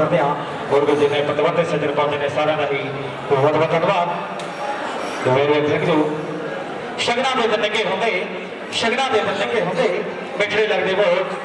करते हैं गुरु जी ने पतवंत सज्जन पाते ने सारा का ही बहुत बहुत धन्यवाद मेरे सिंह जी शगना के दिन लगे होंगे शगना के दिन लगे होंगे बैठे लगते बहुत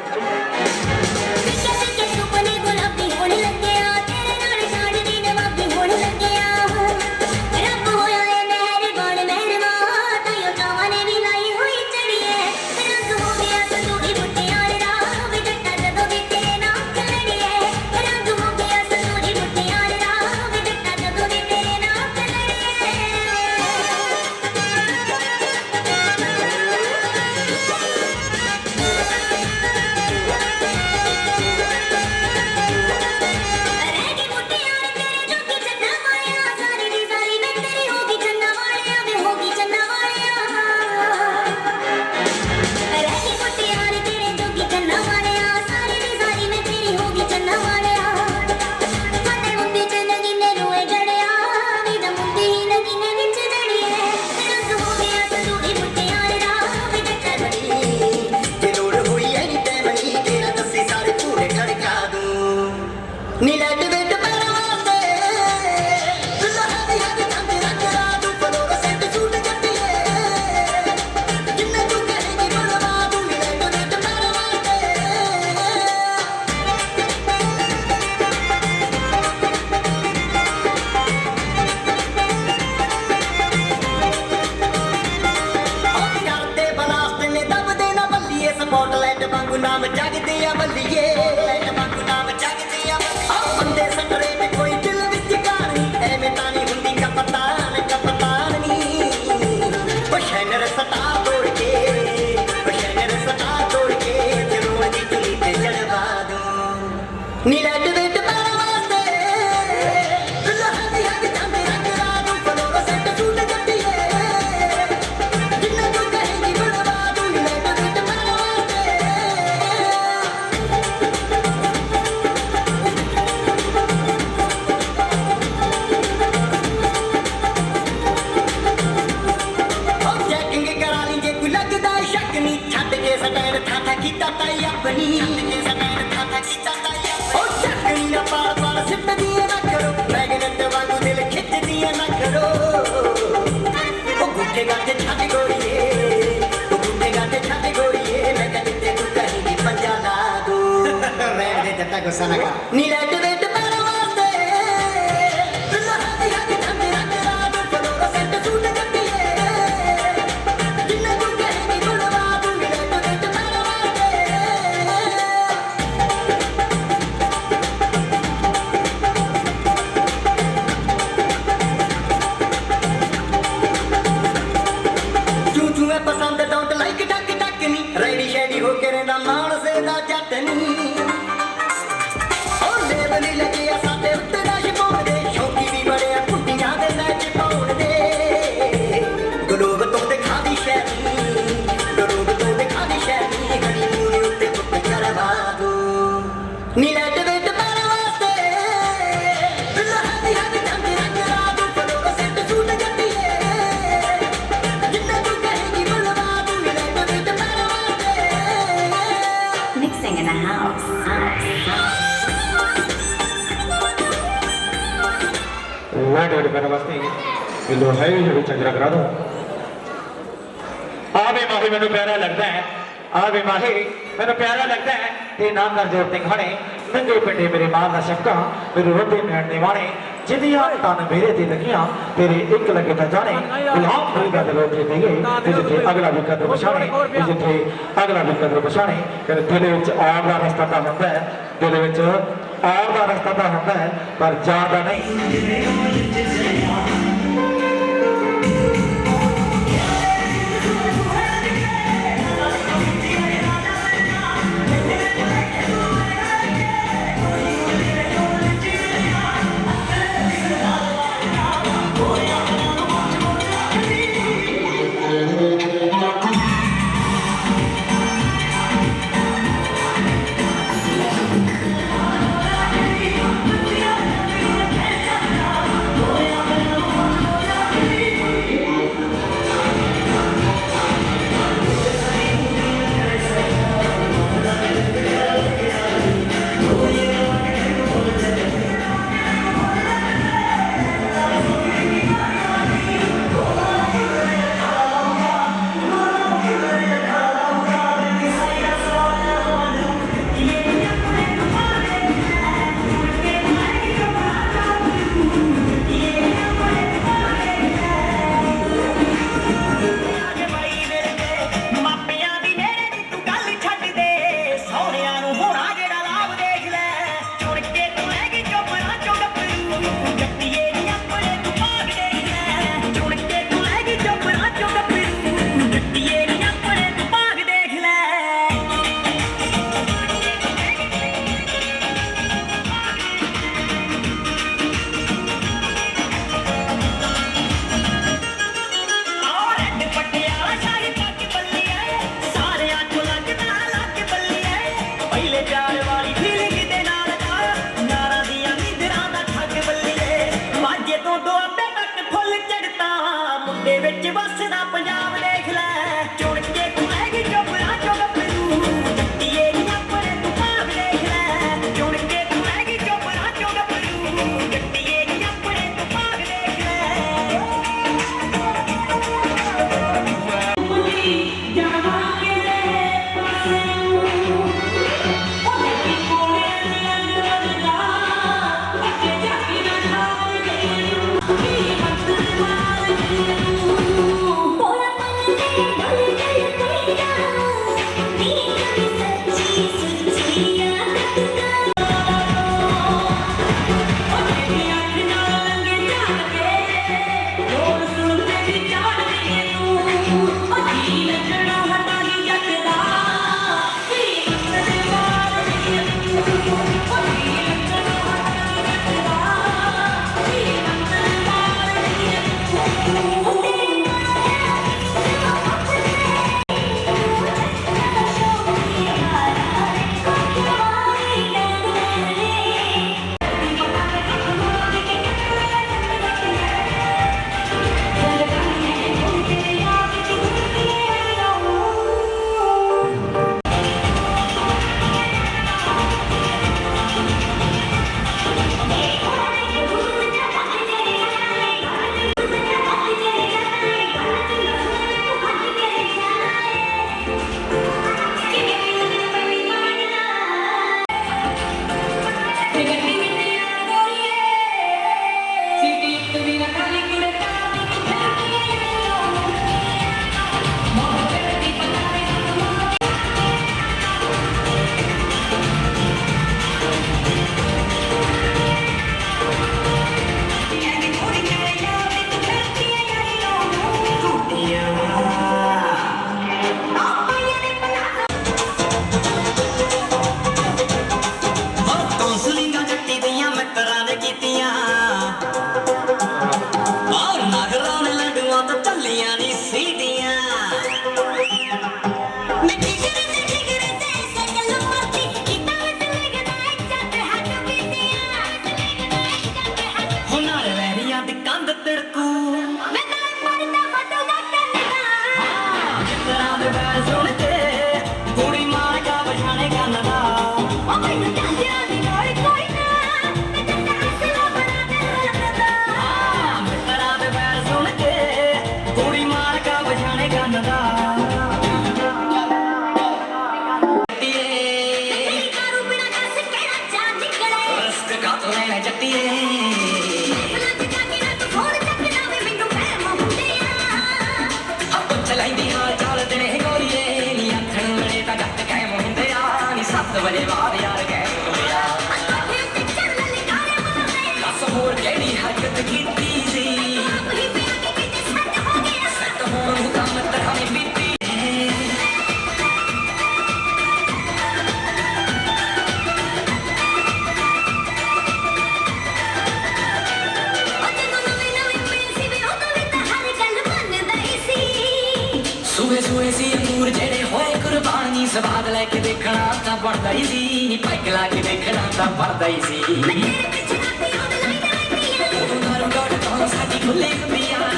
चंद्रा करा दो आवे माही मैनू प्यारा लगता है आवे माही मैनू प्यारा लगता है ते नाम कर जोड़ते खाने नंगे पिंडे मेरे मां का शक्का मेरे रोटे मैंने वाणे जिदियां तन मेरे ते लगियां तेरे एक लगे न जाने गुलाम होई दा दिल उठे देगे ते जिथे अगला भी कदम पछाणे ते जिथे अगला भी कदम पछाणे फिर दिल विच आम दा रस्ता तां हुंदा है दिल विच आम दा रस्ता तां हुंदा है पर जादा नहीं ਵਿੱਚ ਵਸਦਾ ਪੰਜਾਬ ਦੇਖ ਲੈ ਚੁਣ ਕੇ ਤੂੰ ਹੈਗੀ ਚੋਪੜਾ ਚੋਂ ਗੱਭਰੂ ਜੱਟੀਏ ਨੀ ਆਪਣੇ ਤੂੰ ਭਾਗ ਦੇਖ ਲੈ ਚੁਣ ਕੇ ਤੂੰ ਹੈਗੀ ਚੋਪੜਾ ਚੋਂ ਗੱਭਰੂ ਜੱਟੀਏ ਨੀ ਆਪਣੇ ਤੂੰ ਭਾਗ ਦੇਖ ਲੈ ਸਵਾਦ ਲੈ ਕੇ ਦੇਖਣਾ ਤਾਂ ਬਣਦਾ ਹੀ ਸੀ ਨੀ ਪੈਕ ਲਾ ਕੇ ਦੇਖਣਾ ਤਾਂ ਬਣਦਾ ਹੀ ਸੀ ਉਹ ਦਾਰੂ ਗਾੜ ਤੋਂ ਸਾਡੀ ਖੁੱਲੀ ਹੁੰਦੀ ਆ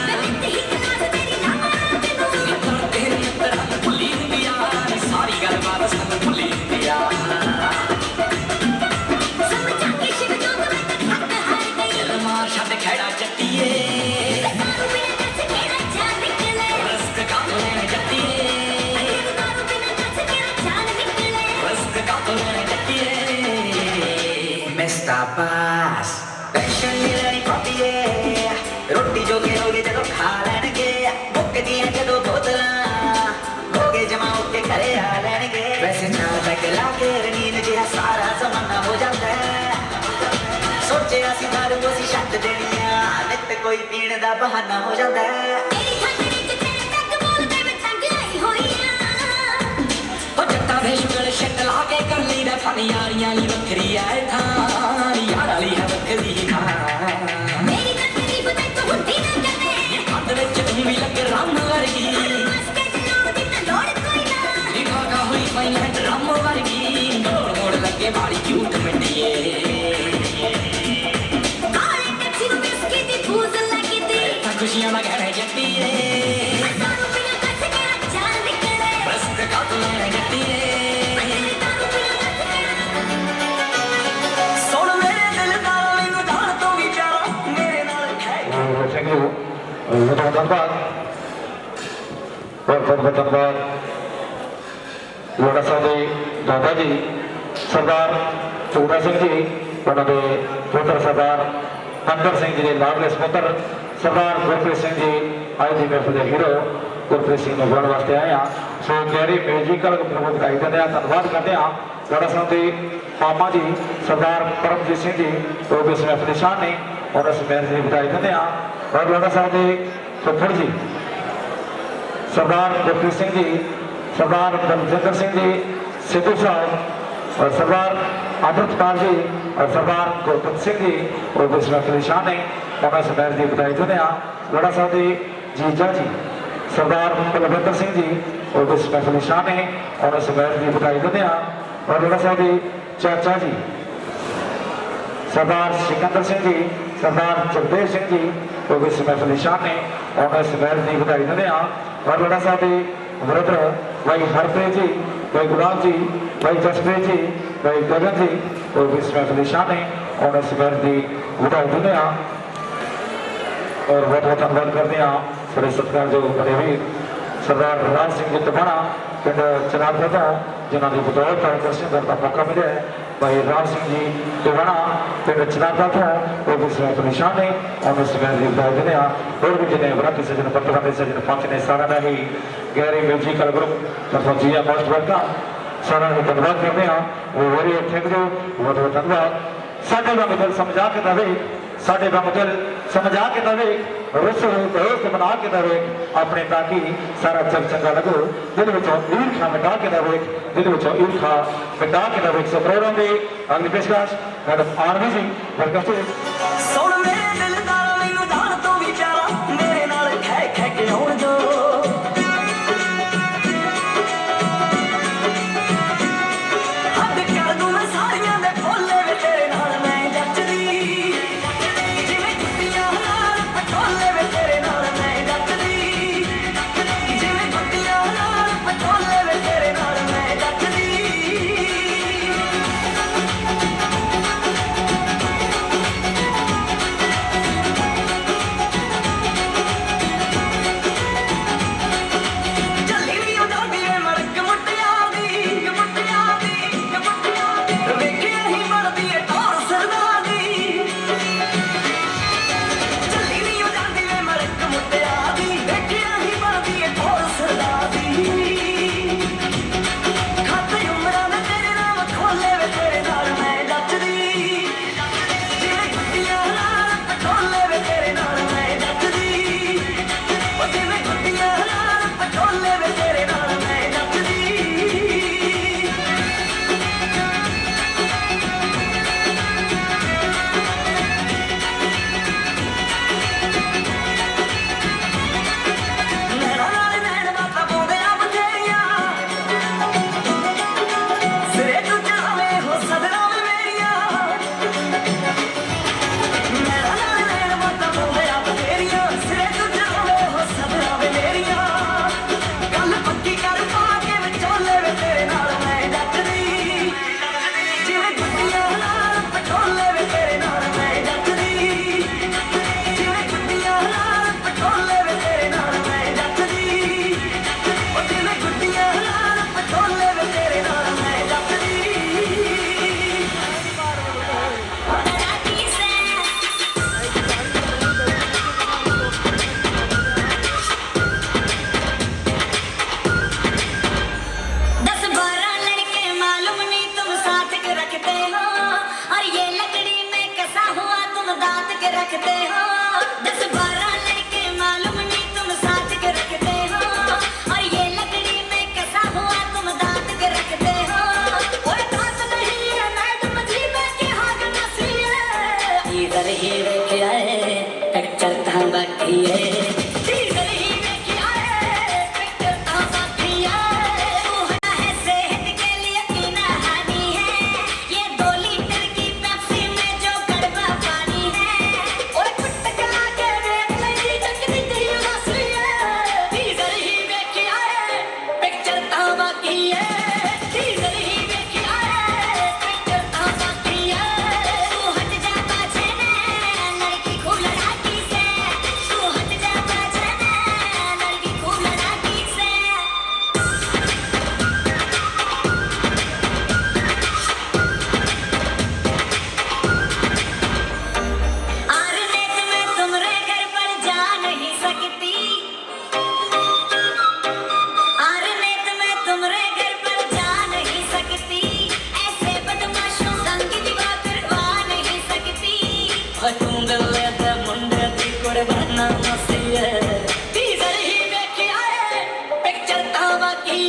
ਤੇਰੇ ਅੰਦਰ ਖੁੱਲੀ ਹੁੰਦੀ ਆ ਸਾਰੀ ਗੱਲਬਾਤ ਸਾਨੂੰ ਖੁੱਲੀ ਹੁੰਦੀ ਆ ਮਾਰ ਛੱਡ ਖੜਾ ਚੱਟੀਏ पास टेंशन नहीं लेनी पौती है रोटी जो के होगी जदों खा लैणगे मुक्कदियां जदों बोतलां होगे जमा होके घरे आ लैणगे वैसे चार पैग ला के रंगीन जिहा सारा जमाना हो जाता है सोचिया सी दारू असीं छड्ड देनी आ नित कोई पीण दा बहाना हो जाता है शुगर शट ला के कर ली दा फन यारियां ली वखरी आए था यार ली है वखरी था मेरी तकलीफ ते तो हुंदी ना कदे हद विच तू भी लग रम वर्गी बस के चलो दी ना लोड़ कोई ना दिखा का हुई पई है ड्रम वर्गी मोड़ मोड़ लगे वाली क्यूट मिटिए काले टैक्सी नु बिस्किट दी फूज लगी थी खुशियां ना गहरे जट्टी धन्यवाद बहुत बहुत धन्यवाद लोड़ा साहब जी दादा जी सरदार चोड़ा सिंह जी उन्होंने पुत्र सरदार अंदर सिंह जी के लाडले पुत्र सरदार गुरप्रीत सिंह जी आज की महफिल के हीरो गुरप्रीत सिंह को बुलाने वास्ते आए हैं सो गहरी म्यूजिकल दिखाई देते हैं धन्यवाद करते हैं लोड़ा साहब जी मामा जी सरदार परमजीत सिंह जी वो भी इस महफिल शान ने और इस महफिल की बधाई देते हैं और लोड़ा साहब जी फुफड़ जी सरदार गुरप्रीत सिंह जी सरदार बलजिंदर सिंह जी सिद्धू साहब और सरदार अमृतपाल जी और सरदार गुरप्रीत सिंह जी और भी इस महफिल शान ने और इस महफिल की बधाई देते हैं लोड़ा साहब जी जीजा जी सरदार बलविंदर सिंह जी और भी इस महफिल शान ने और इस महफिल की बधाई देते हैं और लोड़ा साहब जी चाचा जी सरदार सिकंदर सिंह जी सरदार जगदेव सिंह जी वो भी इस महफिल शान ने और इस महफिल की बधाई देते हैं और लोड़ा साहब जी वृद्ध भाई हरप्रीत जी भाई गुलाब जी भाई जसप्रीत जी भाई गगन जी वो भी इस महफिल शान ने और इस महफिल की बधाई देते हैं और बहुत बहुत धन्यवाद करते हैं बड़े सत्कार जो बड़े वीर सरदार राज सिंह जी टपाणा पिंड चनाब था जिन्होंने की बदौलत दर्शन करने का मौका मिले भाई राम सिंह जी टपाणा पिंड चनाब था वो भी इस महफिल शान ने और इस महफिल की बधाई देते हैं और भी जिन्हें वराती सजन पत्रकार सजन पहुंचने सारा में ही गहरी म्यूजिकल ग्रुप मतलब जी मोस्ट वेलकम सारा धन्यवाद करते हैं वो वेरी थैंक यू बहुत बहुत धन्यवाद साढ़े वांग दिल समझा के दवे साढ़े वांग दिल समझा के दवे रुस दोस्त बना के दवे अपने ताकि सारा जग चंगा लगो दिल विचों ईर्खा मिटा के दवे दिल विचों ईर्खा मिटा के दवे सो प्रोग्राम की अगली पेशकश madam Aarvi ji welcome to सुन मेरे दिलदार मैनू जान तो भी प्यारा मेरे नाल खै खै के आउण जो हद कर दूं मैं सारियां दे भोले वे तेरे नाल मैं जचदी जिवें गुੱਟੀਆਂ नाल पटोले वे तेरे नाल मैं जचदी जिवें गुੱਟੀਆਂ नाल पटोले वे तेरे नाल मैं जचदी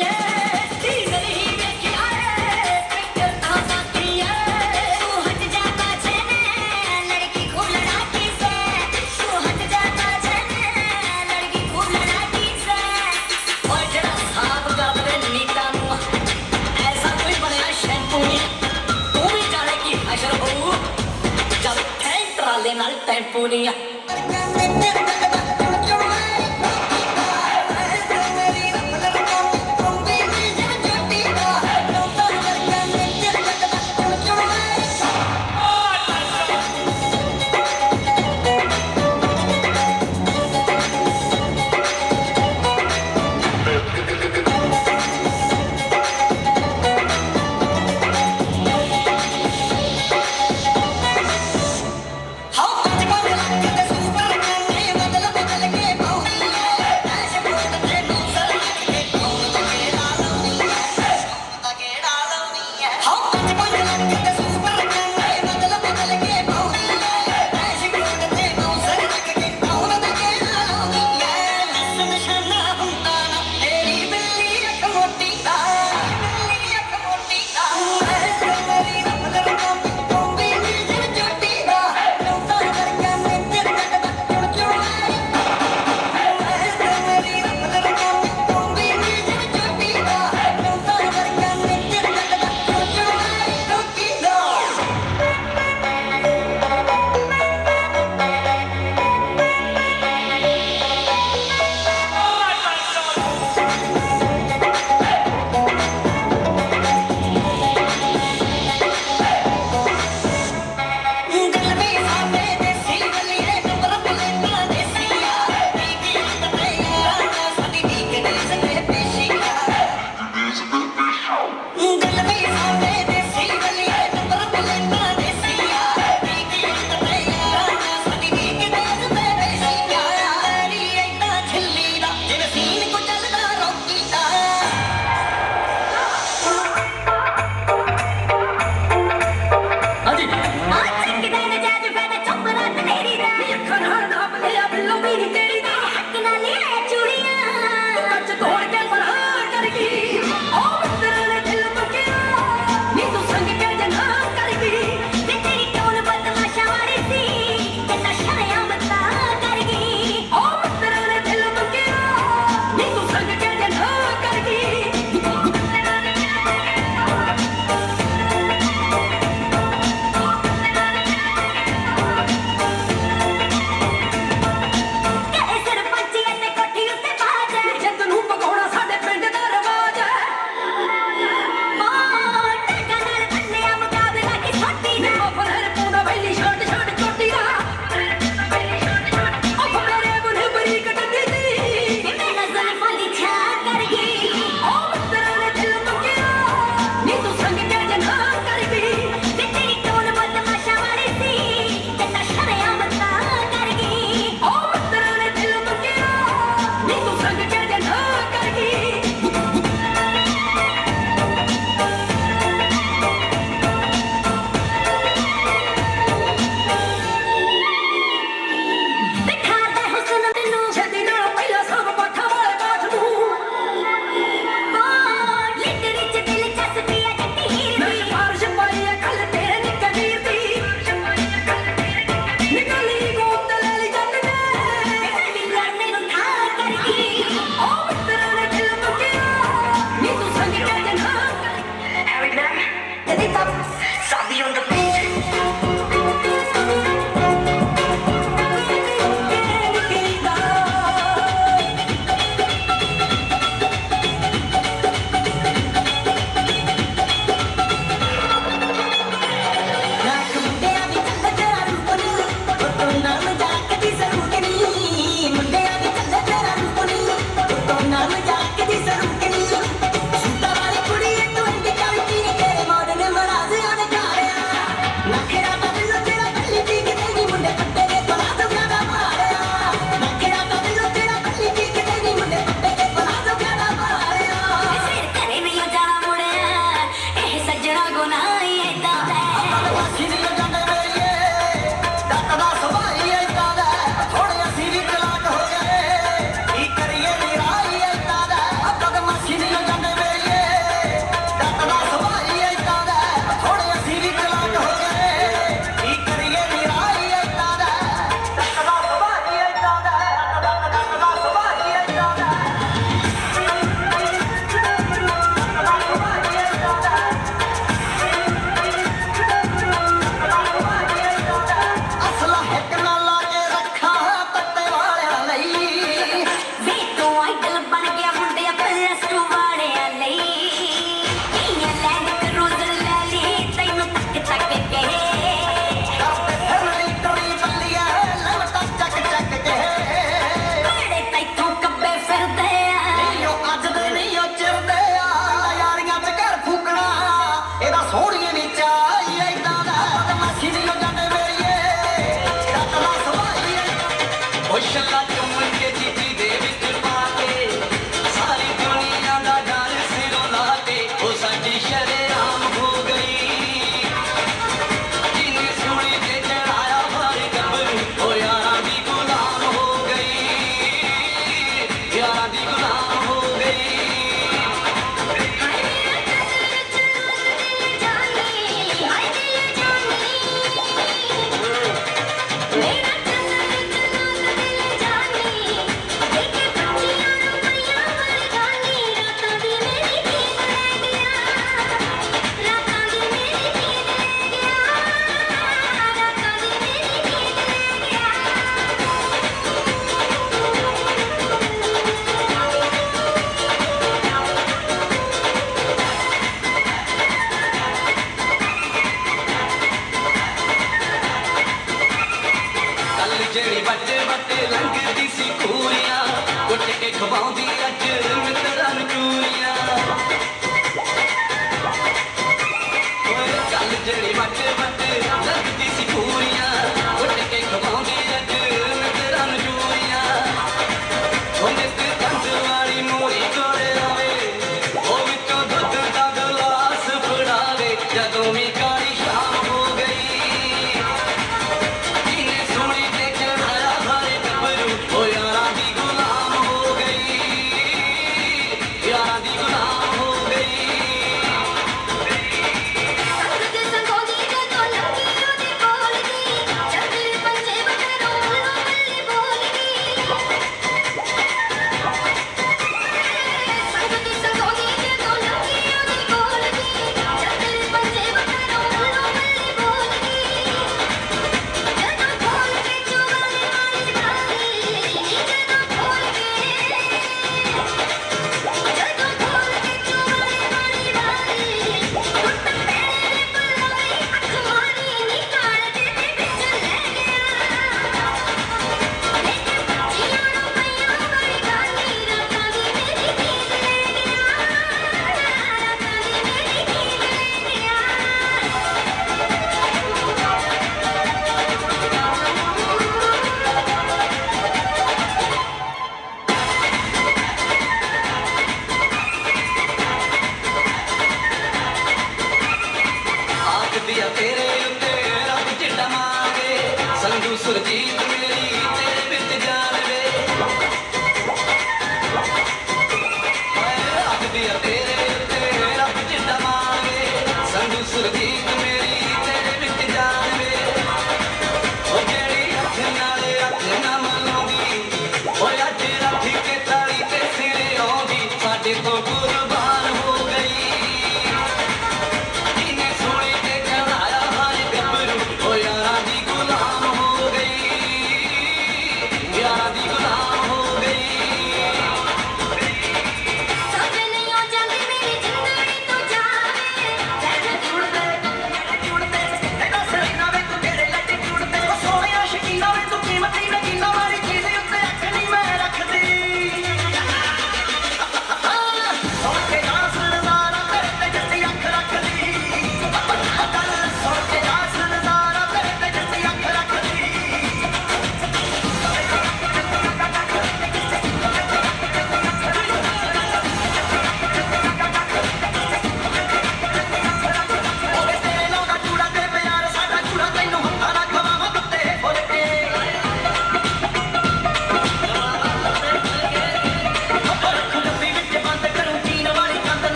है डीजल ही देखिया है पेट्रोल तो बाकी है तू हट जाता छने लड़की खूब लड़ाकी से तू हट जाता छने लड़की खूब लड़ाकी से और जरा साफ कर दे नीता नु ऐसा कोई बनया शैम्पू नहीं तू भी जाने की हशर हो जब टैंक ट्राले नाल टेंपू नहीं हाँ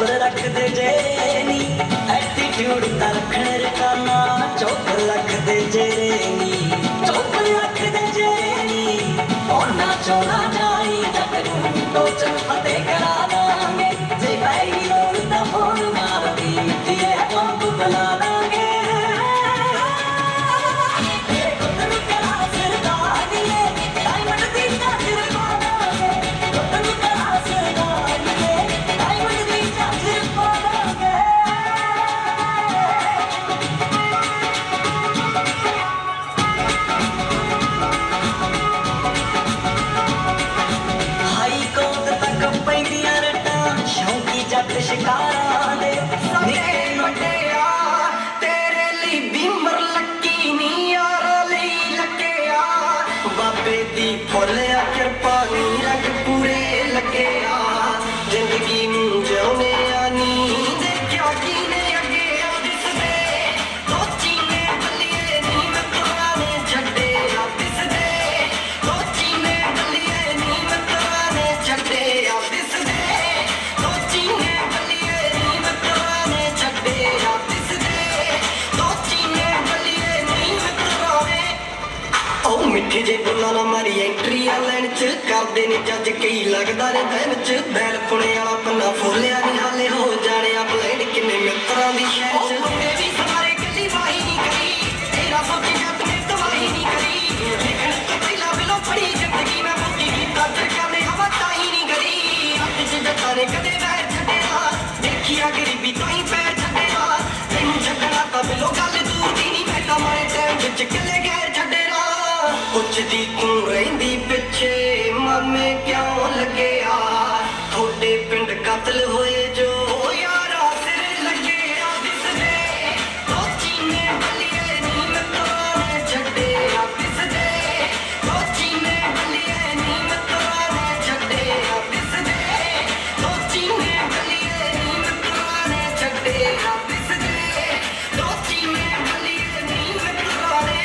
सबर रख दे जे नी एटीट्यूड ता रखण रकाना चौपर रख दे जे नी चौपर रख दे जे नी होना चोला जाई जकरू टोचन फते करा दांगे जे भाई लोग ता फोन मार दी मिठिए पंप बुला दांगे शिकारा दे निके मुंडिया तेरे लिए बीमर लकी नी यारा ਲਈ ਲੱਗਿਆ बाबे दी फुੱਲਿਆ किरपा नी रंग पूरे ਲੱਗਿਆ जिंदगी ਨੂੰ ਜਿਉਨੇ ਆ ਨੀ ਦੇਖਿਆ ਕੀਨੇ ਅੱਗੇ ਆ ਦਿਸਦੇ ਸੋਚੀ ਨੇ ਬੱਲੀਏ ਨੀ ਮੈਂ ਪੁਰਾਣੇ ਛੱਡੇ ਆ ਦਿਸਦੇ ਸੋਚੀ ਨੇ ਬੱਲੀਏ ਨੀ ਮੈਂ ਪੁਰਾਣੇ ਛੱਡੇ ਆ ਦਿਸਦੇ मिठे जे बुला ना मारी एंट्री आ लैन च करदे ने जज कई लगदा ने दैन च बैल पुणे वाला पन्ना फोलिया नी हाले हो जाने आ ब्लेड किन्ने मित्रां दी शहर च मुंडे भी सारे गली वाही नहीं करी तेरा सोची जट ने तवाही नहीं करी देखण तो पहला बिलो बड़ी जिंदगी में मोती कीता चरका ने हवा ताही नहीं करी अज च जटा ने कदे वैर छड्डेया देखिया गरीबी ताही पैर छड्डेया तैनू छड्डना तां बिलो गल दूर दी नहीं मैं तां मारे टाइम विच कले गैर छड्डेया पुछदी तू रहिंदी पिछे मामे क्यों लगे आ थोड़े पिंड कतल होए जो यारा सिर लगे आ दिसदे सोची ने बलिए नी मैं तोने छड्डे आ दिसदे सोची ने बलिए नी मैं तोने छड्डे आ दिसदे सोची ने बलिए नी मैं तोने छड्डे आ दिसदे सोची ने बलिए नी मैं तोने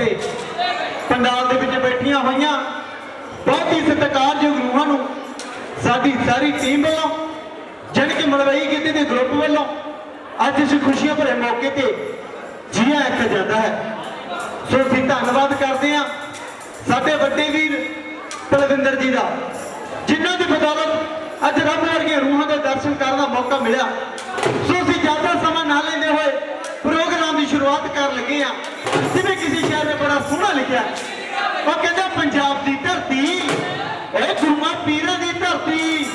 ਸਾਡੇ ਪੰਡਾਲ ਦੇ ਵਿੱਚ ਬੈਠੀਆਂ ਹੋਈਆਂ ਬਹੁਤ ਹੀ ਸਤਿਕਾਰਯੋਗ ਰੂਹਾਂ ਨੂੰ ਸਾਡੀ ਸਾਰੀ ਟੀਮ ਵੱਲੋਂ ਜਾਣੀ ਕਿ ਮਲਵਈ ਗਿੱਧੇ ਦੇ ਗਰੁੱਪ ਵੱਲੋਂ ਅੱਜ ਇਸ ਖੁਸ਼ੀਆਂ ਭਰੇ ਮੌਕੇ ਤੇ ਜੀ ਆਇਆਂ ਆਖਿਆ ਜਾਂਦਾ ਹੈ। ਸੋ ਅਸੀਂ ਧੰਨਵਾਦ ਕਰਦੇ ਹਾਂ ਸਾਡੇ ਵੱਡੇ ਵੀਰ ਕੁਲਵਿੰਦਰ ਜੀ ਦਾ, ਜਿਨ੍ਹਾਂ ਦੀ ਬਦੌਲਤ ਅੱਜ ਰੱਬ ਵਰਗੀਆਂ ਰੂਹਾਂ ਦੇ ਦਰਸ਼ਨ ਕਰਨ ਦਾ ਮੌਕਾ ਮਿਲਿਆ। ਸੋ ਅਸੀਂ ਜ਼ਿਆਦਾ ਸਮਾਂ ਨਾ ਲੈਂਦੇ ਹੋਏ ਪ੍ਰੋਗਰਾਮ ਦੀ ਸ਼ੁਰੂਆਤ ਕਰਨ ਲੱਗੇ ਹਾਂ। ਜਿਵੇਂ ਕਿਸੇ ਸ਼ਾਇਰ ਨੇ ਬੜਾ ਸੋਹਣਾ ਲਿਖਿਆ, ਉਹ ਕਹਿੰਦਾ ਪੰਜਾਬ ਦੀ ਧਰਤੀ ਇਹ ਗੁਰੂਆਂ ਪੀਰਾਂ ਦੀ ਧਰਤੀ,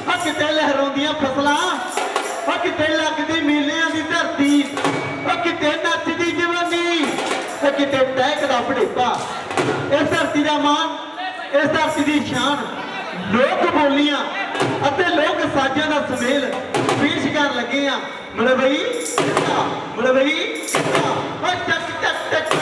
ਆ ਕਿਤੇ ਲਹਿਰਾਉਂਦੀਆਂ ਫਸਲਾਂ, ਆ ਕਿਤੇ ਲੱਗਦੀ ਮੇਲਿਆਂ ਦੀ ਧਰਤੀ, ਆ ਕਿਤੇ ਨੱਚਦੀ ਜਵਾਨੀ, ਆ ਕਿਤੇ ਤਹਿਕਦਾ ਬੁਢੇਪਾ। ਇਸ ਧਰਤੀ ਦਾ ਮਾਣ, ਇਸ ਧਰਤੀ ਦੀ ਸ਼ਾਨ, ਲੋਕ ਬੋਲੀਆਂ ਅਤੇ ਲੋਕ ਸਾਜ਼ਾਂ ਦਾ ਸੁਮੇਲ ਪੇਸ਼ ਕਰਨ ਲੱਗੇ ਆ। ਮਲਵਈ ਮਲਵਈ ਟਕ ਟਕ ਟਕ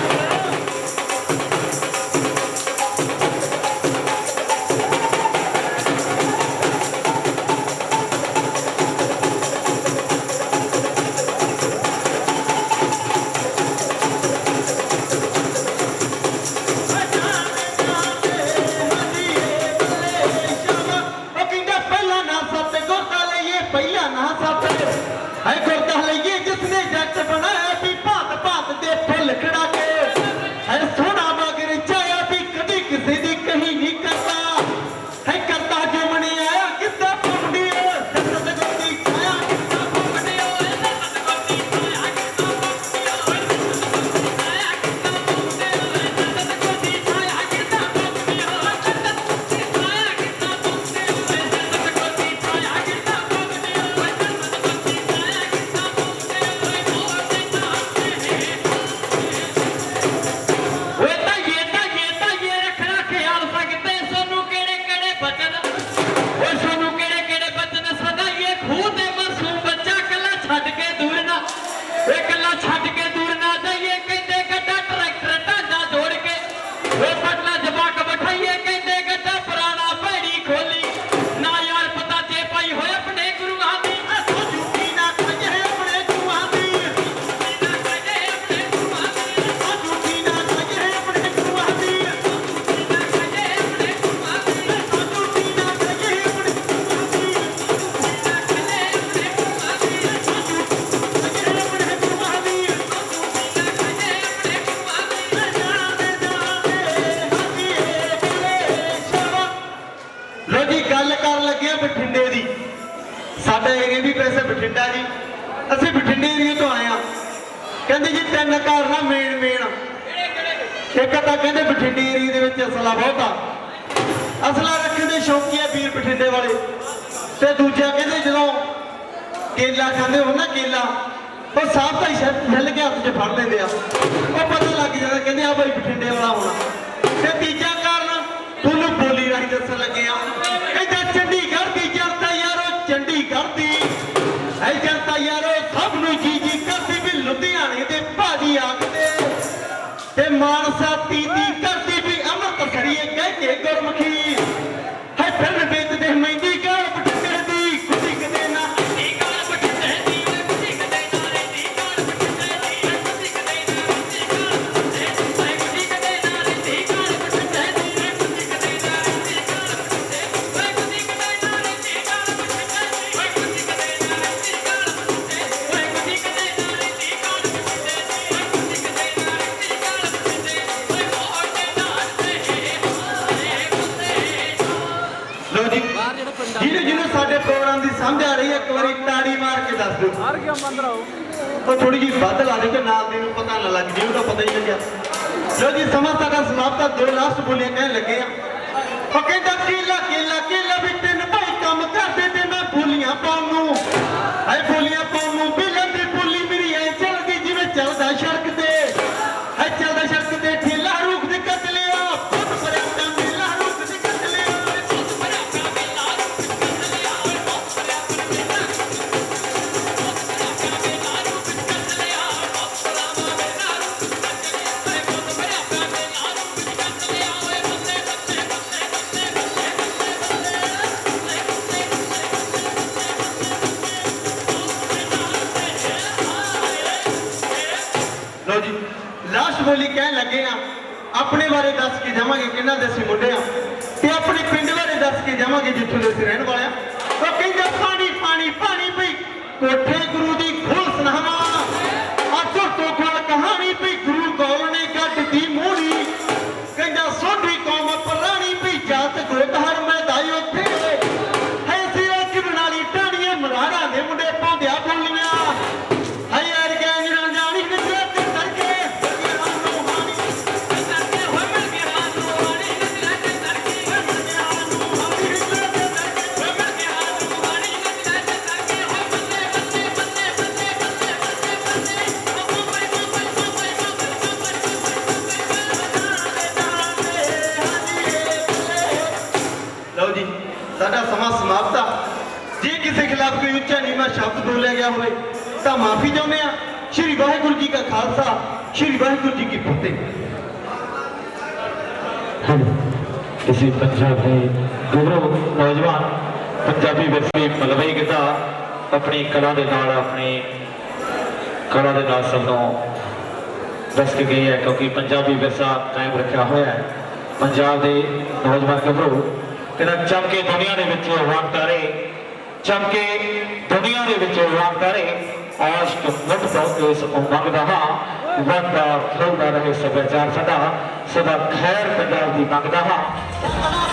ਸਾਡਾ ਏਰੀਆ ਵੀ ਵੈਸੇ ਬਠਿੰਡਾ ਜੀ, ਅਸੀਂ ਬਠਿੰਡੇ ਏਰੀਆ ਤੋਂ ਆਏ ਆ। ਕਹਿੰਦੇ ਜੀ ਤਿੰਨ ਕਾਰਨ ਮੇਨ ਇੱਕ ਤਾਂ ਕਹਿੰਦੇ ਬਠਿੰਡੇ ਏਰੀਆ ਦੇ ਵਿੱਚ ਅਸਲਾ ਬਹੁਤ ਆ, ਅਸਲਾ ਰੱਖਣ ਦੇ ਸ਼ੌਕੀਆ ਵੀਰ ਬਠਿੰਡੇ ਵਾਲੇ। ਤੇ ਦੂਜਾ ਕਹਿੰਦੇ ਜਦੋਂ ਕੇਲਾ ਖਾਂਦੇ ਹੋ ਨਾ, ਕੇਲਾ ਉਹ ਸਾਫ ਤਾਂ ਛਿੱਲ ਕੇ ਹੱਥ 'ਚ ਫੜ ਲੈਂਦੇ ਆ, ਉਹ ਪਤਾ ਲੱਗ ਜਾਂਦਾ ਕਹਿੰਦੇ ਆ ਭਾਈ ਬਠਿੰਡੇ ਵਾਲਾ ਹੋਣਾ। ਤੇ ਤੀਜਾ ਕਾਰਨ ਤੁਹਾਨੂੰ ਬੋਲੀ ਰਾਹੀਂ ਦੱਸਣ ਲੱਗੇ ਆ, ਕਹਿੰਦਾ ਚੰਡੀਗੜ੍ਹ ਦੀ ਜਨਤਾ ਯਾਰੋ, ਚੰਡੀਗੜ੍ਹ ਦੀ ਹੈ ਜਨਤਾ ਯਾਰੋ ਸਭ ਨੂੰ ਜੀ ਜੀ ਕਰਦੀ ਵੀ ਲੁਧਿਆਣੇ ਦੇ ਭਾਜੀ ਆਖਦੇ, ਤੇ ਮਾਨਸਾ ਤੀਤੀ ਕਰਦੀ ਵੀ ਅੰਮ੍ਰਿਤਸਰੀਏ ਕਹਿ ਕੇ ਗੁਰਮੁਖੀ ਹੈ। ਫਿਰ ਵੇਚਦੇ ਮਹਿੰਦੀ ਗਾਲ ਬਠਿੰਡੇ ਦੀ, ਖੁਸ਼ੀ ਕਦੇ ਨਾ ਜਿਹਨੂੰ ਸਾਡੇ ਪ੍ਰੋਗਰਾਮ ਦੀ ਸਮਝ ਆ ਰਹੀ ਹੈ ਇੱਕ ਵਾਰੀ ਤਾੜੀ ਮਾਰ ਕੇ ਦੱਸ ਦਿਓ। ਉਹ ਥੋੜੀ ਜਿਹੀ ਵੱਧ ਲਾ ਦੇ ਕਿ ਨਾਲ ਦੀ ਨੂੰ ਪਤਾ ਨਾ ਲੱਗ ਜੇ, ਉਹਦਾ ਪਤਾ ਹੀ ਲੱਗਿਆ। ਲੋ ਜੀ ਸਮਾਂ ਸਾਡਾ ਸਮਾਪਤ ਆ, ਦੋ ਲਾਸਟ ਬੋਲੀਆਂ ਕਹਿਣ ਲੱਗੇ ਆ। ਉਹ ਕਹਿੰਦਾ ਕੇਲਾ ਕੇਲਾ ਕੇਲਾ ਵੀ ਤਿੰਨ ਭਾਈ ਕੰਮ ਕਰਦੇ ਤੇ ਮੈਂ ਬੋਲੀਆਂ ਪਾਉਣ ਨੂੰ, ਐ ਬੋਲੀਆਂ ਪਾਉਣ ਨੂੰ ਬਿਲਨ ਦੀ ਬੋਲੀ ਮੇਰੀ ਐ ਚੱਲਦੀ ਜਿਵੇਂ ਚੱਲਦਾ ਸੜਕ ਤੇ, ਐ ਚੱਲਦਾ ਸੜਕ ਤੇ ਠੇਲਾ ਰੂਖ ਦੇ ਕੱਟ ਲਿਆ, ਫੁੱਟ ਭਰਿਆ ਤਾਂ ਮੇਲਾ ਰੂਖ ਦੇ ਕੱਟ ਲਿਆ। ਲਾਸਟ ਬੋਲੀ ਕਹਿਣ ਲੱਗੇ ਆ ਆਪਣੇ ਬਾਰੇ ਦੱਸ ਕੇ ਜਾਵਾਂਗੇ ਕਿਹਨਾਂ ਦੇ ਅਸੀਂ ਮੁੰਡੇ ਆ ਤੇ ਆਪਣੇ ਪਿੰਡ ਬਾਰੇ ਦੱਸ ਕੇ ਜਾਵਾਂਗੇ ਜਿੱਥੋਂ ਦੇ ਅਸੀਂ ਰਹਿਣ ਵਾਲੇ ਆ ਉਹ ਕਹਿੰਦਾ ਪਾਣੀ ਪਾਣੀ ਪਾਣੀ ਪਈ ਕੋਠੇ ਗੁਰੂ ਦੀ ਖੋਲ ਸੁਣਾਵਾ ਅੱਜ ਤੋਂ ਕੋਲ ਕਹਾਣੀ ਪਈ ਗੁਰੂ ਗੋਲ ਨੇ ਗੱਡੀ ਮੋੜੀ ਕਹਿੰਦਾ ਸੋਢੀ ਕੌਮ ਪਰਾਣੀ ਪਈ ਜਾਤ ਗੋਤ ਹਰ ਮੈਦਾਈ ਉੱਥੇ ਹੈ ਸਿਰਾ ਕਿਰਨਾਲੀ ਟਾਣੀਆਂ ਮਰਾੜਾ ਦੇ ਮੁੰਡੇ ਪਾਉਂਦਿਆ ਬੋਲੀਆਂ ਹੈ ਯਾਰ ਗੈਂਗ ਨਾ ਜਾਣੀ ਨਜ਼ਰ ਤੇ ਤੜਕੇ ਲਓ ਜੀ ਸਾਡਾ ਸਮਾਂ ਸਮਾਪਤ ਆ ਜੇ ਕਿਸੇ ਖਿਲਾਫ ਕੋਈ ਉੱਚਾ ਨੀਵਾਂ ਸ਼ਬਦ ਬੋਲਿਆ ਗਿਆ ਹੋਵੇ ਤਾਂ ਮਾਫੀ ਚਾਹੁੰਦੇ ਆ ਸ਼੍ਰੀ ਵਾਹਿਗੁਰੂ ਜੀ ਕਾ ਖਾਲਸਾ ਸ਼੍ਰੀ ਵਾਹਿਗੁਰੂ ਜੀ ਕੀ ਫਤਿਹ इसी पंजाब के गुरु नौजवान पंजाबी विरसे मलवई गिद्धा अपनी कला के नाल अपनी कला के नाल सबनों दस के गई है क्योंकि पंजाबी विरसा कायम रखा हुआ है पंजाब के नौजवान गुरु कहना चमके दुनिया के विच वागतारे चमके दुनिया के विच वागतारे आशक मुठ तो इस उमंग दा वरदा फुलदा रहे सभ्याचार सदा सदा खैर पंजाब की मंगदा हाँ